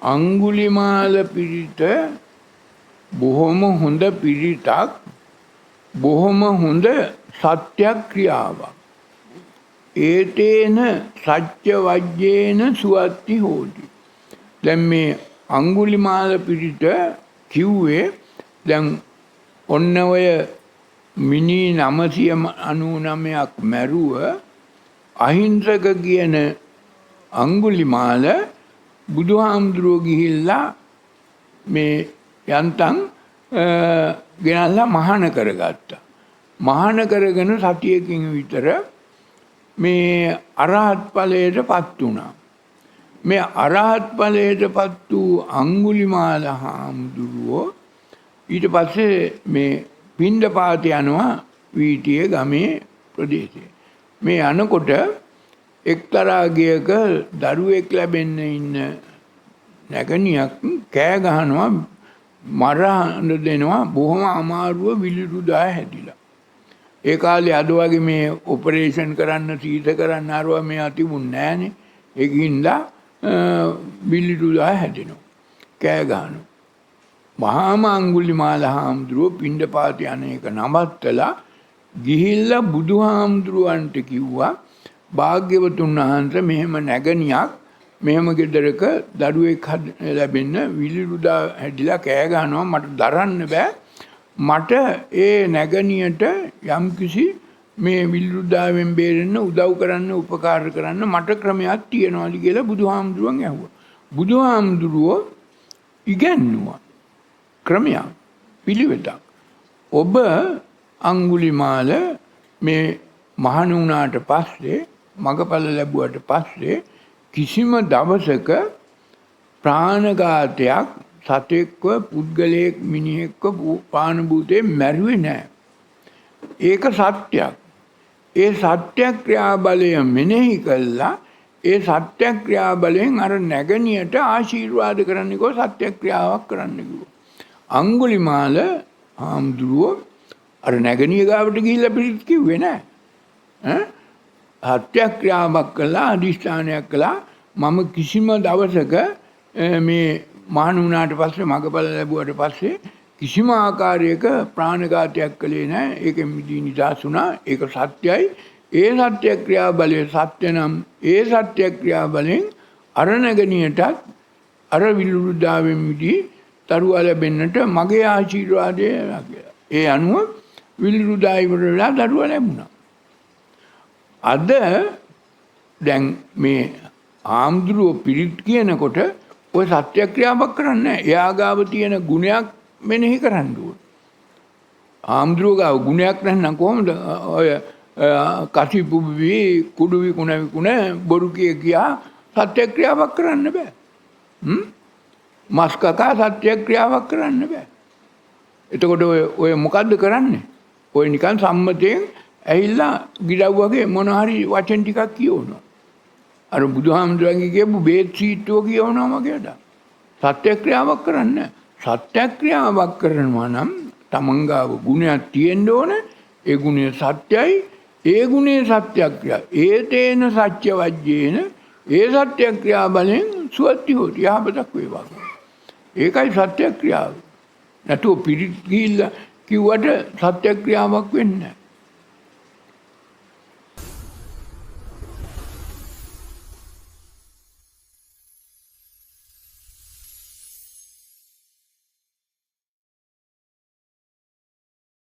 අංගුලිමාල පිරිත බොහොම හොඳ පිරිතක්, බොහොම හොඳ සත්‍යක්‍රියාවක්. ඒතේන සත්‍ය වජ්ජේන සුවත්ති හෝති. දැන් මේ අංගුලිමාල පිරිත කිව්වේ දැන් ඔන්න ඔය මිනි 999ක් මැරුව අහිංසක කියන අංගුලිමාල බුදුහාමුදුරුවෝ ගිහිල්ලා මේ යන්තම් ගෙනල්ලා මහාන කරගත්තා. මහාන කරගෙන සතියකින් විතර මේ අරහත් ඵලයටපත් වුණා. මේ අරහත් ඵලයටපත් වූ අංගුලිමාල හාමුදුරුවෝ ඊට පස්සේ මේ පිණ්ඩපාත යනවා වීටිය ගමේ ප්‍රදේශයේ. මේ යනකොට එක්තරා ගෙයක දරුවෙක් ලැබෙන්න ඉන්න නැගණියක් කෑ ගහනවා, මරහඬ දෙනවා, බොහොම අමාරුව විලිරුදා හැදිලා. ඒ කාලේ අද වගේ මේ ඔපරේෂන් කරන්න සීත කරන්න ආරවා මේ අතිබුන් නෑනේ. ඒකින්ද විලිරුදා හැදෙනවා, කෑ ගහනවා. මහාම අංගුලිමාල හාමුදුරුවෝ පිණ්ඩපාත යන එක නවත්තලා ගිහිල්ලා බුදුහාමුදුරුවන්ට කිව්වා, භාග්‍යවතුන් වහන්සේ මෙහෙම නැගණියක් මෙහෙම ගෙදරක දරුවෙක් ලැබෙන්න විලිරුදා හැදිලා කෑ ගහනවා, මට දරන්න බෑ. මට ඒ නැගණියට යම්කිසි මේ විලිරුදාවෙන් බේරෙන්න උදව් කරන්න උපකාර කරන්න මට ක්‍රමයක් තියෙනවාද කියලා බුදුහාමුදුරුවන් ඇහුවා. බුදුහාමුදුරුවෝ ඉගැන්නුවා ක්‍රමයක්, පිළිවෙතක්. ඔබ අංගුලිමාල මේ මහණ වුණාට පස්සේ, මගපල ලැබුවට පස්සේ කිසිම දවසක ප්‍රාණඝාතයක්, සතෙක්ව, පුද්ගලයෙක්, මිනිහෙක්ව පානභූතේ මැරුවේ නැහැ. ඒක සත්‍යයක්. ඒ සත්‍යක්‍රියා බලය මෙනෙහි කළා. ඒ සත්‍යක්‍රියා බලයෙන් අර නැගණියට ආශිර්වාද කරන්න කිව්ව, සත්‍යක්‍රියාවක් කරන්න කිව්වා. අංගුලිමාල හාමුදුරුවෝ අර නැගණිය ගාවට ගිහිල්ලා පිළිත් කිව්වේ නැහැ. සත්‍යක්‍රියාවක් කළා, අධිෂ්ඨානයක් කළා. මම කිසිම දවසක මේ මහණ වුණාට පස්සේ, මගපල ලැබුවට පස්සේ කිසිම ආකාරයක ප්‍රාණඝාතයක් කළේ නැහැ. ඒකෙන් මිදී නිදහස් වුණා. ඒක සත්‍යයි. ඒ සත්‍යක්‍රියා බලය සත්‍ය නම් ඒ සත්‍යක්‍රියා බලෙන් අර නැගණියටත් අර විලිරුදාවෙන් මිදී දරුවා ලැබෙන්නට මගේ ආශිර්වාදය කියලා. ඒ අනුව විලිරුදා ඉවර වෙලා දරුවා ලැබුණා. අද දැන් මේ ආම්දුරුව පිරිත් කියනකොට ඔය සත්‍යක්‍රියාවක් කරන්නේ නැහැ. එයා ගාව තියෙන ගුණයක් මෙනෙහි කරන්න ඕන. ආම්දුරුව ගාව ගුණයක් නැත්නම් කොහොමද ඔය කසිපුබි කුඩු විකුණ බොරු කියා සත්‍යක්‍රියාවක් කරන්න බෑ. මස් කකා සත්‍යක්‍රියාවක් කරන්න බෑ. එතකොට ඔය මොකද්ද කරන්නේ? ඔය නිකන් සම්මතයෙන් ඇහිලා ගිඩව් වගේ මොන හරි වචන ටිකක් කියවනවා. අර බුදුහාමුදුරන්ගේ කියපු බේත් සීට්ටුව කියවනවා වගේද? සත්‍යක්‍රියාවක් කරන්නේ. සත්‍යක්‍රියාවක් කරනවා නම් තමන්ගාව ගුණයක් තියෙන්න ඕන. ඒ ගුණය සත්‍යයි. ඒ ගුණේ සත්‍යක්‍රියා. ඒතේන සත්‍ය වජ්ජේන ඒ සත්‍යක්‍රියා බලෙන් සුවත්ති හොති. යහපතක් වේවා. ඒකයි සත්‍යක්‍රියාව. නැතුව පිරිත් ගිහිල්ලා කිව්වට සත්‍යක්‍රියාවක් වෙන්නේ නැහැ.